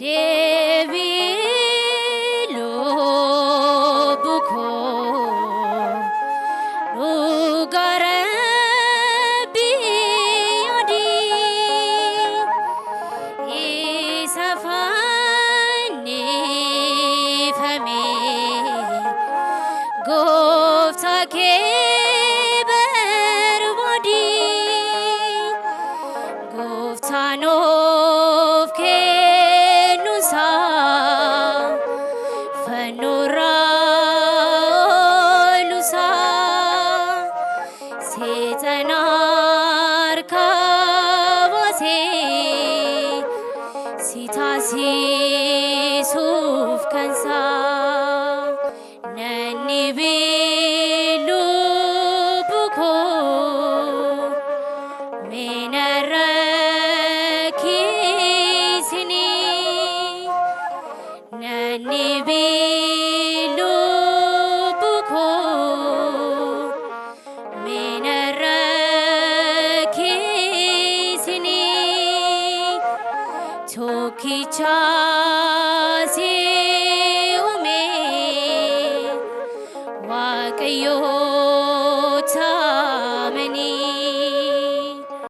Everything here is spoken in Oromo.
Devi lobuko lugare biyodi isafani fami gofta ke berbodi gofta nof ke Sitasi suf kansa nani bilu buko menaraki sini nani bilu buko menaraki sini Toki chasi